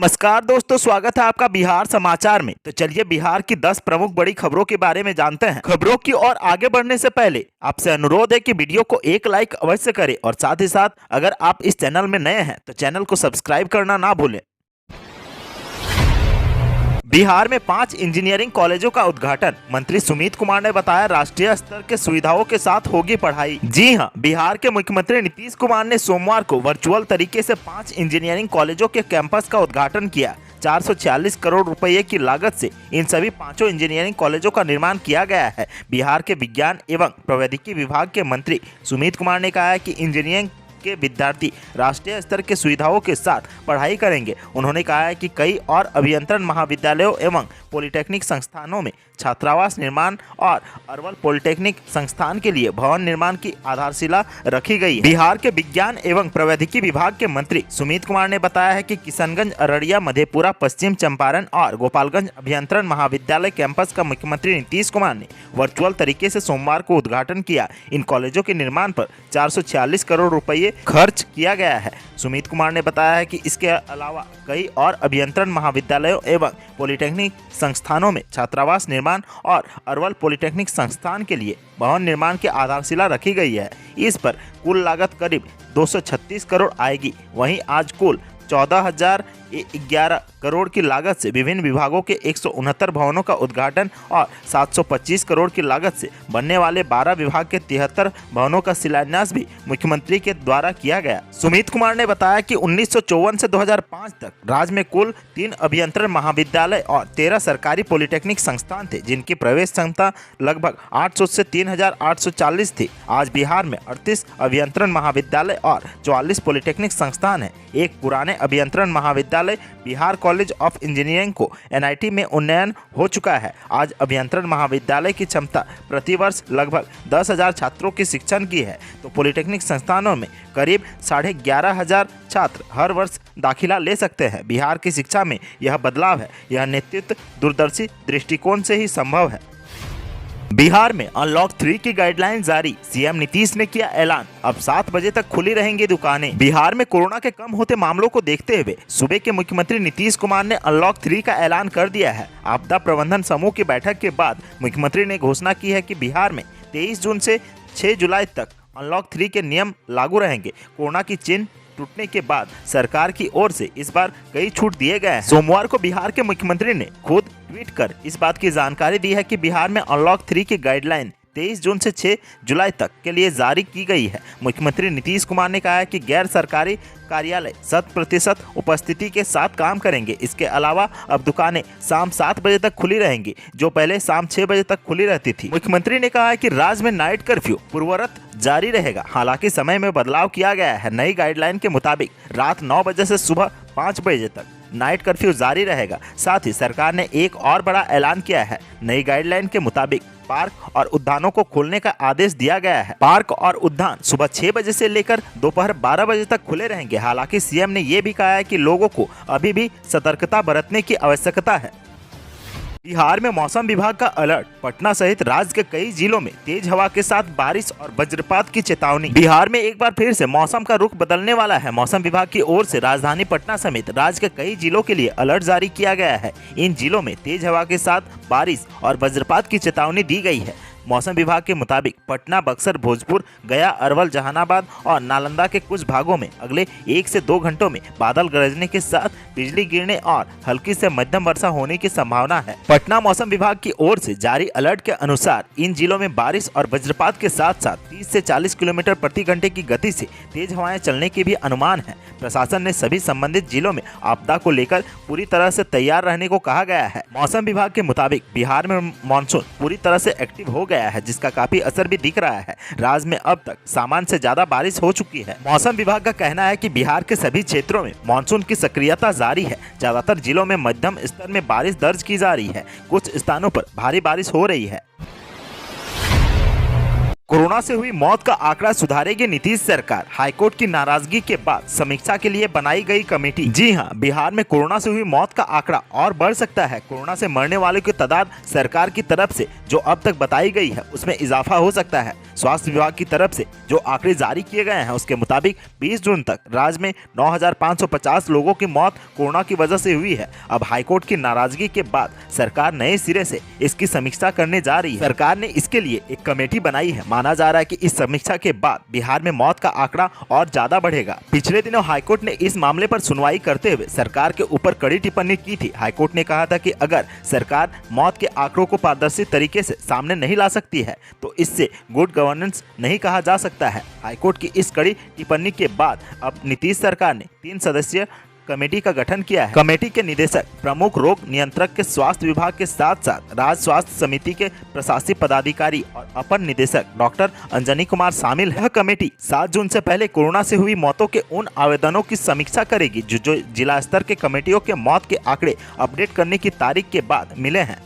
नमस्कार दोस्तों, स्वागत है आपका बिहार समाचार में। तो चलिए बिहार की 10 प्रमुख बड़ी खबरों के बारे में जानते हैं। खबरों की ओर आगे बढ़ने से पहले आपसे अनुरोध है कि वीडियो को एक लाइक अवश्य करें और साथ ही साथ अगर आप इस चैनल में नए हैं तो चैनल को सब्सक्राइब करना ना भूलें। बिहार में 5 इंजीनियरिंग कॉलेजों का उद्घाटन। मंत्री सुमित कुमार ने बताया, राष्ट्रीय स्तर के सुविधाओं के साथ होगी पढ़ाई। जी हां, बिहार के मुख्यमंत्री नीतीश कुमार ने सोमवार को वर्चुअल तरीके से 5 इंजीनियरिंग कॉलेजों के कैंपस का उद्घाटन किया। 446 करोड़ रुपए की लागत से इन सभी 5 इंजीनियरिंग कॉलेजों का निर्माण किया गया है। बिहार के विज्ञान एवं प्रौद्योगिकी विभाग के मंत्री सुमित कुमार ने कहा है कि इंजीनियरिंग के विद्यार्थी राष्ट्रीय स्तर के सुविधाओं के साथ पढ़ाई करेंगे। उन्होंने कहा है कि कई और अभियंत्रण महाविद्यालयों एवं पॉलिटेक्निक संस्थानों में छात्रावास निर्माण और अरवल पॉलिटेक्निक संस्थान के लिए भवन निर्माण की आधारशिला रखी गई है। बिहार के विज्ञान एवं प्रौद्योगिकी विभाग के मंत्री सुमित कुमार ने बताया है कि किशनगंज, अररिया, मधेपुरा, पश्चिम चंपारण और गोपालगंज अभियंत्रण महाविद्यालय कैंपस का मुख्यमंत्री नीतीश कुमार ने वर्चुअल तरीके से सोमवार को उद्घाटन किया। इन कॉलेजों के निर्माण पर 446 करोड़ रुपये खर्च किया गया है। सुमित कुमार ने बताया है कि इसके अलावा कई और अभियंत्रण महाविद्यालयों एवं पॉलिटेक्निक संस्थानों में छात्रावास निर्माण और अरवल पॉलिटेक्निक संस्थान के लिए भवन निर्माण की आधारशिला रखी गई है। इस पर कुल लागत करीब 236 करोड़ आएगी। वहीं आज कुल 14,011 करोड़ की लागत से विभिन्न विभागों के 169 भवनों का उद्घाटन और 725 करोड़ की लागत से बनने वाले 12 विभाग के 73 भवनों का शिलान्यास भी मुख्यमंत्री के द्वारा किया गया। सुमित कुमार ने बताया कि 1954 से 2005 तक राज्य में कुल 3 अभियंत्रण महाविद्यालय और 13 सरकारी पॉलिटेक्निक संस्थान थे, जिनकी प्रवेश क्षमता लगभग 800 से 3,840 थी। आज बिहार में 38 अभियंत्रण महाविद्यालय और 44 पॉलिटेक्निक संस्थान है। एक पुराने अभियंत्रण महाविद्यालय बिहार कॉलेज ऑफ इंजीनियरिंग को NIT में उन्नयन हो चुका है। आज अभियंत्रण महाविद्यालय की क्षमता प्रति वर्ष लगभग 10,000 छात्रों की शिक्षण की है, तो पॉलिटेक्निक संस्थानों में करीब 11,500 छात्र हर वर्ष दाखिला ले सकते हैं। बिहार की शिक्षा में यह बदलाव है। यह नेतृत्व दूरदर्शी दृष्टिकोण से ही संभव है। बिहार में अनलॉक 3 की गाइडलाइन जारी। सीएम नीतीश ने किया ऐलान, अब 7 बजे तक खुली रहेंगी दुकानें। बिहार में कोरोना के कम होते मामलों को देखते हुए सूबे के मुख्यमंत्री नीतीश कुमार ने अनलॉक 3 का ऐलान कर दिया है। आपदा प्रबंधन समूह की बैठक के बाद मुख्यमंत्री ने घोषणा की है कि बिहार में 23 जून से 6 जुलाई तक अनलॉक 3 के नियम लागू रहेंगे। कोरोना की चेन टूटने के बाद सरकार की ओर से इस बार कई छूट दिए गए हैं। सोमवार को बिहार के मुख्यमंत्री ने खुद ट्वीट कर इस बात की जानकारी दी है कि बिहार में अनलॉक 3 की गाइडलाइन 23 जून से 6 जुलाई तक के लिए जारी की गई है। मुख्यमंत्री नीतीश कुमार ने कहा है कि गैर सरकारी कार्यालय 100% उपस्थिति के साथ काम करेंगे। इसके अलावा अब दुकानें शाम 7 बजे तक खुली रहेंगी, जो पहले शाम 6 बजे तक खुली रहती थी। मुख्यमंत्री ने कहा है कि राज्य में नाइट कर्फ्यू पूर्ववत जारी रहेगा, हालांकि समय में बदलाव किया गया है। नई गाइडलाइन के मुताबिक रात 9 बजे से सुबह 5 बजे तक नाइट कर्फ्यू जारी रहेगा। साथ ही सरकार ने एक और बड़ा ऐलान किया है। नई गाइडलाइन के मुताबिक पार्क और उद्यानों को खोलने का आदेश दिया गया है। पार्क और उद्यान सुबह 6 बजे से लेकर दोपहर 12 बजे तक खुले रहेंगे। हालांकि सीएम ने यह भी कहा है कि लोगों को अभी भी सतर्कता बरतने की आवश्यकता है। बिहार में मौसम विभाग का अलर्ट। पटना सहित राज्य के कई जिलों में तेज हवा के साथ बारिश और वज्रपात की चेतावनी। बिहार में एक बार फिर से मौसम का रुख बदलने वाला है। मौसम विभाग की ओर से राजधानी पटना समेत राज्य के कई जिलों के लिए अलर्ट जारी किया गया है। इन जिलों में तेज हवा के साथ बारिश और वज्रपात की चेतावनी दी गई है। मौसम विभाग के मुताबिक पटना, बक्सर, भोजपुर, गया, अरवल, जहानाबाद और नालंदा के कुछ भागों में अगले 1 से 2 घंटों में बादल गरजने के साथ बिजली गिरने और हल्की से मध्यम वर्षा होने की संभावना है। पटना मौसम विभाग की ओर से जारी अलर्ट के अनुसार इन जिलों में बारिश और वज्रपात के साथ साथ 30 से 40 किलोमीटर प्रति घंटे की गति से तेज हवाएं चलने के भी अनुमान है। प्रशासन ने सभी संबंधित जिलों में आपदा को लेकर पूरी तरह से तैयार रहने को कहा गया है। मौसम विभाग के मुताबिक बिहार में मानसून पूरी तरह से एक्टिव हो गया है, जिसका काफी असर भी दिख रहा है। राज्य में अब तक सामान्य से ज्यादा बारिश हो चुकी है। मौसम विभाग का कहना है कि बिहार के सभी क्षेत्रों में मानसून की सक्रियता जारी है। ज्यादातर जिलों में मध्यम स्तर में बारिश दर्ज की जा रही है। कुछ स्थानों पर भारी बारिश हो रही है। कोरोना से हुई मौत का आंकड़ा सुधारेगी नीतीश सरकार। हाईकोर्ट की नाराजगी के बाद समीक्षा के लिए बनाई गई कमेटी। जी हां, बिहार में कोरोना से हुई मौत का आंकड़ा और बढ़ सकता है। कोरोना से मरने वालों की तादाद सरकार की तरफ से जो अब तक बताई गई है उसमें इजाफा हो सकता है। स्वास्थ्य विभाग की तरफ से जो आंकड़े जारी किए गए हैं उसके मुताबिक 20 जून तक राज्य में 9,550 लोगों की मौत कोरोना की वजह से हुई है। अब हाईकोर्ट की नाराजगी के बाद सरकार नए सिरे से इसकी समीक्षा करने जा रही है। सरकार ने इसके लिए एक कमेटी बनाई है। माना जा रहा है कि इस समीक्षा के बाद बिहार में मौत का आंकड़ा और ज्यादा बढ़ेगा। पिछले दिनों हाईकोर्ट ने इस मामले पर सुनवाई करते हुए सरकार के ऊपर कड़ी टिप्पणी की थी। हाईकोर्ट ने कहा था कि अगर सरकार मौत के आंकड़ों को पारदर्शी तरीके से सामने नहीं ला सकती है तो इससे गुड गवर्नेंस नहीं कहा जा सकता है। हाईकोर्ट की इस कड़ी टिप्पणी के बाद अब नीतीश सरकार ने 3 सदस्यीय कमेटी का गठन किया है। कमेटी के निदेशक प्रमुख रोग नियंत्रक के स्वास्थ्य विभाग के साथ साथ राज्य स्वास्थ्य समिति के प्रशासनिक पदाधिकारी और अपर निदेशक डॉक्टर अंजनी कुमार शामिल है। यह कमेटी 7 जून से पहले कोरोना से हुई मौतों के उन आवेदनों की समीक्षा करेगी जो जिला स्तर के कमेटियों के मौत के आंकड़े अपडेट करने की तारीख के बाद मिले हैं।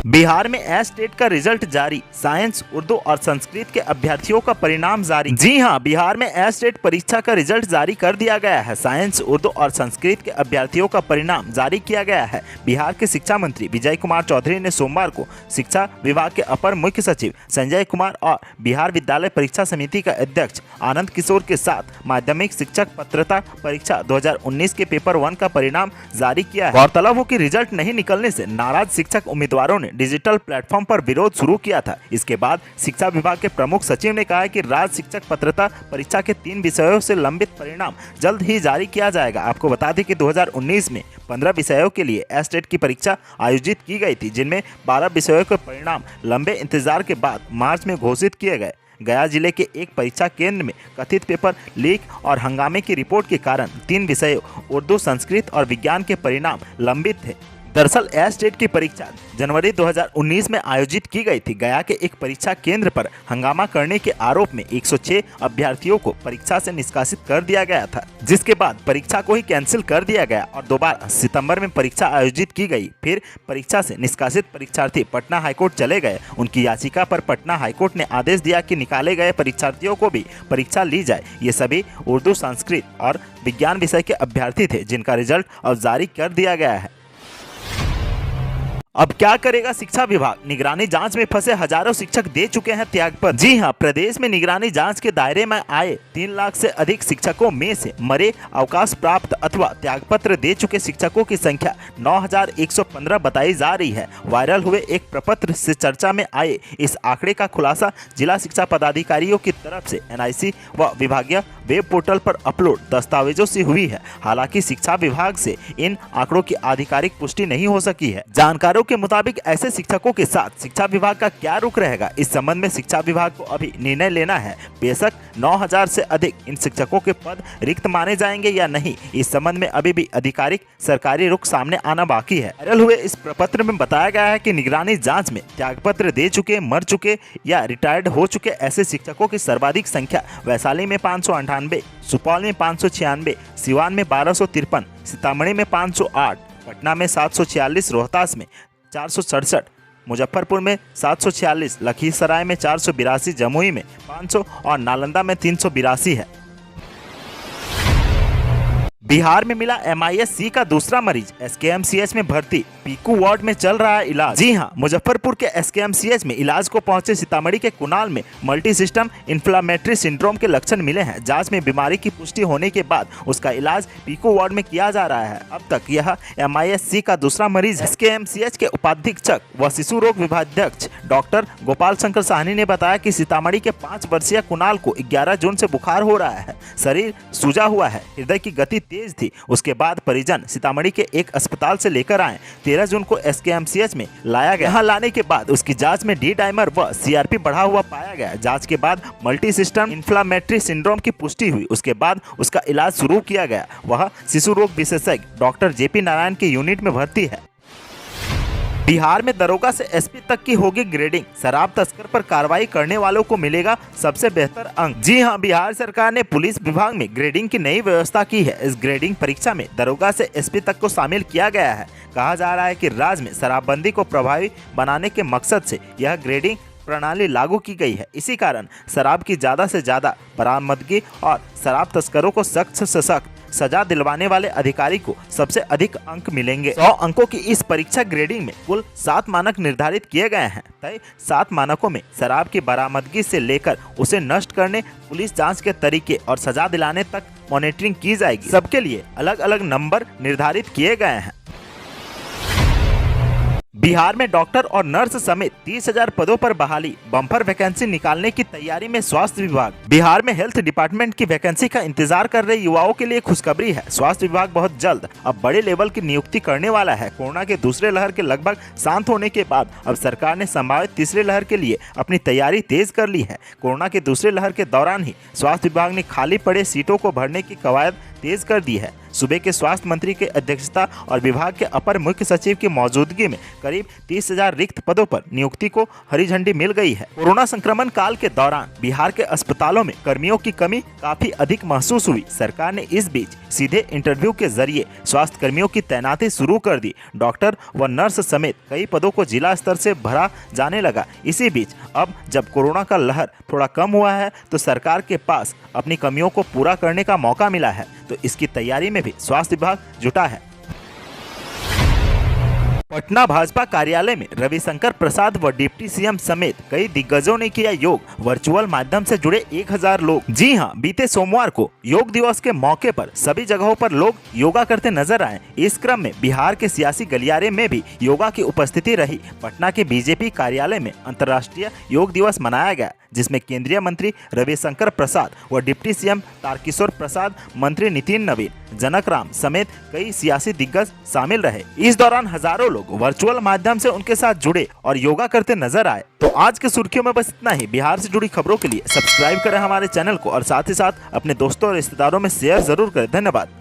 बिहार में एस्टेट का रिजल्ट जारी। साइंस, उर्दू और संस्कृत के अभ्यर्थियों का परिणाम जारी। जी हां, बिहार में एस्टेट परीक्षा का रिजल्ट जारी कर दिया गया है। साइंस, उर्दू और संस्कृत के अभ्यर्थियों का परिणाम जारी किया गया है। बिहार के शिक्षा मंत्री विजय कुमार चौधरी ने सोमवार को शिक्षा विभाग के अपर मुख्य सचिव संजय कुमार और बिहार विद्यालय परीक्षा समिति का अध्यक्ष आनंद किशोर के साथ माध्यमिक शिक्षक पात्रता परीक्षा 2019 के पेपर 1 का परिणाम जारी किया है। गौरतलब हो कि रिजल्ट नहीं निकलने से नाराज शिक्षक उम्मीदवारों ने डिजिटल प्लेटफॉर्म पर विरोध शुरू किया था। इसके बाद शिक्षा विभाग के प्रमुख सचिव ने कहा कि राज्य शिक्षक पात्रता परीक्षा के 3 विषयों से लंबित परिणाम जल्द ही जारी किया जाएगा। आपको बता दें कि 2019 में 15 विषयों के लिए एस्टेट की परीक्षा आयोजित की गई थी, जिनमें 12 विषयों के परिणाम लंबे इंतजार के बाद मार्च में घोषित किए गए। गया जिले के एक परीक्षा केंद्र में कथित पेपर लीक और हंगामे की रिपोर्ट के कारण 3 विषयों उर्दू, संस्कृत और विज्ञान के परिणाम लंबित थे। दरअसल एस्टेट की परीक्षा जनवरी 2019 में आयोजित की गई थी। गया के एक परीक्षा केंद्र पर हंगामा करने के आरोप में 106 अभ्यर्थियों को परीक्षा से निष्कासित कर दिया गया था, जिसके बाद परीक्षा को ही कैंसिल कर दिया गया और दोबारा सितंबर में परीक्षा आयोजित की गई। फिर परीक्षा से निष्कासित परीक्षार्थी पटना हाईकोर्ट चले गए। उनकी याचिका पर पटना हाईकोर्ट ने आदेश दिया कि निकाले गए परीक्षार्थियों को भी परीक्षा ली जाए। ये सभी उर्दू, संस्कृत और विज्ञान विषय के अभ्यर्थी थे, जिनका रिजल्ट अब जारी कर दिया गया है। अब क्या करेगा शिक्षा विभाग? निगरानी जांच में फंसे हजारों शिक्षक दे चुके हैं त्यागपत्र। जी हां, प्रदेश में निगरानी जांच के दायरे में आए 3 लाख से अधिक शिक्षकों में से मरे, अवकाश प्राप्त अथवा त्यागपत्र दे चुके शिक्षकों की संख्या 9,115 बताई जा रही है। वायरल हुए एक प्रपत्र से चर्चा में आए इस आंकड़े का खुलासा जिला शिक्षा पदाधिकारियों की तरफ से NIC व विभागीय वेब पोर्टल पर अपलोड दस्तावेजों से हुई है। हालांकि शिक्षा विभाग से इन आंकड़ों की आधिकारिक पुष्टि नहीं हो सकी है। जानकारों के मुताबिक ऐसे शिक्षकों के साथ शिक्षा विभाग का क्या रुख रहेगा, इस संबंध में शिक्षा विभाग को अभी निर्णय लेना है। बेशक 9,000 से अधिक इन शिक्षकों के पद रिक्त माने जाएंगे या नहीं, इस संबंध में अभी भी आधिकारिक सरकारी रुख सामने आना बाकी है। वायरल हुए इस प्रपत्र में बताया गया है कि निगरानी जांच में त्यागपत्र दे चुके, मर चुके या रिटायर्ड हो चुके ऐसे शिक्षकों की सर्वाधिक संख्या वैशाली में 598, सुपौल में 596, सिवान में 1253, सीतामढ़ी में 508, पटना में 746, रोहतास में 467, मुजफ्फरपुर में 746, लखीसराय में 482, जमुई में 500 और नालंदा में 382 है। बिहार में मिला MIS-C का दूसरा मरीज, SKMCH में भर्ती, पीकू वार्ड में चल रहा है इलाज। जी हां, मुजफ्फरपुर के SKMCH में इलाज को पहुंचे सीतामढ़ी के कुणाल में मल्टी सिस्टम इन्फ्लामेटरी सिंड्रोम के लक्षण मिले हैं। जांच में बीमारी की पुष्टि होने के बाद उसका इलाज पीकू वार्ड में किया जा रहा है। अब तक यह MIS-C का दूसरा मरीज है। SKMCH के उपाधीक्षक व शिशु रोग विभागाध्यक्ष डॉक्टर गोपाल शंकर साहनी ने बताया कि सीतामढ़ी के 5 वर्षीय कुणाल को 11 जून से बुखार हो रहा है, शरीर सूजा हुआ है, हृदय की गति तेज थी। उसके बाद परिजन सीतामढ़ी के एक अस्पताल से लेकर आए। 13 जून को SKMCH में लाया गया। यहाँ लाने के बाद उसकी जांच में D डाइमर व CRP बढ़ा हुआ पाया गया। जांच के बाद मल्टी सिस्टम इन्फ्लामेटरी सिंड्रोम की पुष्टि हुई। उसके बाद उसका इलाज शुरू किया गया। वह शिशु रोग विशेषज्ञ डॉक्टर JP नारायण के यूनिट में भर्ती है। बिहार में दरोगा से SP तक की होगी ग्रेडिंग, शराब तस्कर पर कार्रवाई करने वालों को मिलेगा सबसे बेहतर अंक। जी हां, बिहार सरकार ने पुलिस विभाग में ग्रेडिंग की नई व्यवस्था की है। इस ग्रेडिंग परीक्षा में दरोगा से SP तक को शामिल किया गया है। कहा जा रहा है कि राज्य में शराबबंदी को प्रभावी बनाने के मकसद से यह ग्रेडिंग प्रणाली लागू की गई है। इसी कारण शराब की ज्यादा से ज्यादा बरामदगी और शराब तस्करों को सख्त से सख्त सजा दिलवाने वाले अधिकारी को सबसे अधिक अंक मिलेंगे। 100 अंकों की इस परीक्षा ग्रेडिंग में कुल 7 मानक निर्धारित किए गए हैं। तय 7 मानकों में शराब की बरामदगी से लेकर उसे नष्ट करने, पुलिस जांच के तरीके और सजा दिलाने तक मॉनिटरिंग की जाएगी। सबके लिए अलग अलग नंबर निर्धारित किए गए हैं। बिहार में डॉक्टर और नर्स समेत 30,000 पदों पर बहाली, बम्पर वैकेंसी निकालने की तैयारी में स्वास्थ्य विभाग। बिहार में हेल्थ डिपार्टमेंट की वैकेंसी का इंतजार कर रहे युवाओं के लिए खुशखबरी है। स्वास्थ्य विभाग बहुत जल्द अब बड़े लेवल की नियुक्ति करने वाला है। कोरोना के दूसरे लहर के लगभग शांत होने के बाद अब सरकार ने संभावित तीसरे लहर के लिए अपनी तैयारी तेज कर ली है। कोरोना के दूसरे लहर के दौरान ही स्वास्थ्य विभाग ने खाली पड़े सीटों को भरने की कवायद तेज कर दी है। सूबे के स्वास्थ्य मंत्री के अध्यक्षता और विभाग के अपर मुख्य सचिव की मौजूदगी में करीब 30,000 रिक्त पदों पर नियुक्ति को हरी झंडी मिल गई है। कोरोना संक्रमण काल के दौरान बिहार के अस्पतालों में कर्मियों की कमी काफी अधिक महसूस हुई। सरकार ने इस बीच सीधे इंटरव्यू के जरिए स्वास्थ्य कर्मियों की तैनाती शुरू कर दी। डॉक्टर व नर्स समेत कई पदों को जिला स्तर से भरा जाने लगा। इसी बीच अब जब कोरोना का लहर थोड़ा कम हुआ है तो सरकार के पास अपनी कमियों को पूरा करने का मौका मिला है, तो इसकी तैयारी में भी स्वास्थ्य विभाग जुटा है। पटना भाजपा कार्यालय में रविशंकर प्रसाद व डिप्टी सीएम समेत कई दिग्गजों ने किया योग। वर्चुअल माध्यम से जुड़े 1000 लोग। जी हां, बीते सोमवार को योग दिवस के मौके पर सभी जगहों पर लोग योगा करते नजर आए। इस क्रम में बिहार के सियासी गलियारे में भी योगा की उपस्थिति रही। पटना के बीजेपी कार्यालय में अंतर्राष्ट्रीय योग दिवस मनाया गया, जिसमें केंद्रीय मंत्री रविशंकर प्रसाद व डिप्टी सीएम तारकिशोर प्रसाद, मंत्री नितिन नवीन, जनक राम समेत कई सियासी दिग्गज शामिल रहे। इस दौरान हजारों लोग वर्चुअल माध्यम से उनके साथ जुड़े और योगा करते नजर आए। तो आज के सुर्खियों में बस इतना ही। बिहार से जुड़ी खबरों के लिए सब्सक्राइब करें हमारे चैनल को और साथ ही साथ अपने दोस्तों और रिश्तेदारों में शेयर जरूर करें। धन्यवाद।